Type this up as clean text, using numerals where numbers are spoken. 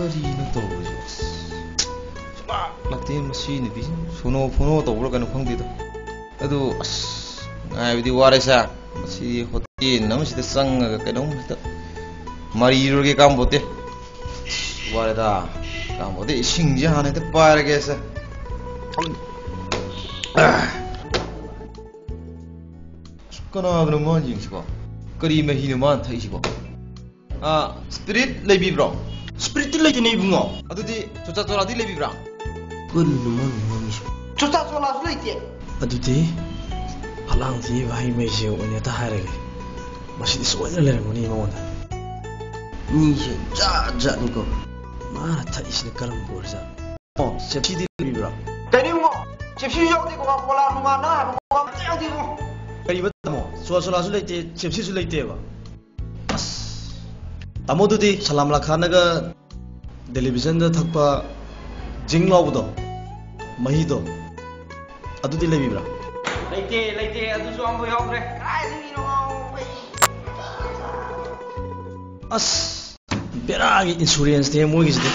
ꯀꯔꯤꯅꯣ ꯇꯧꯔꯤꯁꯦ ꯁꯨꯡꯂꯥꯛ ꯂꯥꯛꯇꯦ ꯃꯁꯤ ꯅꯨꯄꯤꯁꯤ ꯁꯣꯅꯣ ꯐꯣꯅꯣ ꯇꯧꯕ꯭ꯔꯥ ꯀꯩꯅꯣ ꯈꯪꯗꯦꯗ ꯑꯗꯨ ꯉꯥꯏꯕꯗꯤ ꯋꯥꯔꯦꯁꯦ ꯃꯁꯤ ꯍꯣꯇꯦꯜ ꯑꯃꯁꯤꯗ ꯆꯪꯉꯒ ꯀꯩꯅꯣꯝ ꯍꯦꯛꯇ ꯃꯔꯤꯔꯨꯔꯒꯦ ꯀꯥꯝꯕꯣꯠꯇꯦ ꯋꯥꯔꯦꯗ ꯀꯥꯝꯕꯣꯠꯇꯦ ꯏꯁꯤꯡꯁꯦ ꯍꯥꯟꯅ ꯍꯦꯛꯇ ꯄꯥꯏꯔꯒꯦꯁꯦ ꯀꯅꯥꯒꯅꯣ ꯃꯥꯅ ꯌꯦꯡꯁꯤꯀꯣ ꯀꯔꯤ ꯃꯍꯤꯅꯣ ꯃꯥꯅ ꯊꯛꯏꯁꯤꯕꯣ ꯁ꯭ꯄꯤꯔꯤꯠ ꯂꯩꯕꯤꯕ꯭ꯔꯣ ꯁ꯭ꯄꯤꯔꯤꯠꯇꯤ ꯂꯩꯇꯦꯅꯦ ꯏꯕꯨꯡꯉꯣ ꯑꯗꯨꯗꯤ ꯆꯨꯆꯥ ꯆꯣꯔꯥꯗꯤ ꯂꯩꯕꯤꯕ꯭ꯔꯥ ꯀꯔꯤꯅꯣ ꯃꯥꯅ ꯉꯥꯡꯉꯤꯁꯤꯕꯣ ꯆꯨꯆꯥ ꯆꯣꯔꯥꯁꯨ ꯂꯩꯇꯦ ꯑꯗꯨꯗꯤ ꯐꯂꯥꯡꯊꯤꯕ ꯍꯩꯃꯩꯁꯦ ꯑꯣꯏꯅ ꯍꯦꯛꯇ ꯍꯥꯏꯔꯒꯦ ꯃꯁꯤꯗꯤ ꯁꯣꯏꯗꯅ ꯂꯩꯔꯝꯒꯅꯤ ꯃꯉꯣꯟꯗ ꯃꯤꯁꯦ ꯖꯥꯠ ꯖꯥꯠꯅꯤꯀꯣ ꯃꯥꯅ ꯊꯛꯏꯁꯤꯅ ꯀꯔꯝꯕ ꯑꯣꯏꯔꯖꯥꯠꯅꯣ ꯆꯦꯞꯁꯤꯗꯤ ꯂꯩꯕꯤꯕ꯭ꯔꯥ ꯀꯩꯅꯣ ꯏꯕꯨꯡꯉꯣ ꯆꯦꯞꯁꯤꯁꯨ ꯌꯥꯎꯗꯦ ꯀꯣꯀꯥ ꯀꯣꯂꯥ ꯅꯨꯡꯉꯥ ꯅꯪ ꯍꯥꯏꯕ ꯀꯣꯀꯥ ꯑꯝꯇ ꯌꯥꯎꯗꯦ ꯏꯕꯨꯡꯉꯣ ꯀꯔꯤꯕ ꯇꯥꯃꯣ ꯆꯣꯂꯥ ꯆꯣꯂꯥꯁꯨ ꯂꯩꯇꯦ ꯆꯦꯞꯁꯤꯁꯨ ꯂꯩꯇꯦꯕ ꯑꯁ ꯇꯥꯃꯣꯗꯨꯗꯤ ꯁꯂꯥꯝ ꯈꯥꯟꯅꯒ ꯇꯦꯂꯤꯚꯤꯖꯟꯗ ꯊꯛꯄ ꯖꯤꯡ ꯂꯥꯎꯕꯗꯣ ꯃꯍꯤꯗꯣ ꯑꯗꯨꯗꯤ ꯂꯩꯕꯤꯕ꯭ꯔꯥ ꯂꯩꯇꯦ ꯂꯩꯇꯦ ꯑꯗꯨꯁꯨ ꯑꯃꯐꯥꯎ ꯌꯥꯎꯗ꯭ꯔꯦ ꯀꯥꯏꯗꯒꯤꯅꯣ ꯑꯁ ꯕꯦꯔꯥꯒꯤ ꯏꯟꯁꯨꯔꯦꯟꯁꯅꯦ ꯃꯣꯏꯒꯤꯁꯤꯗꯤ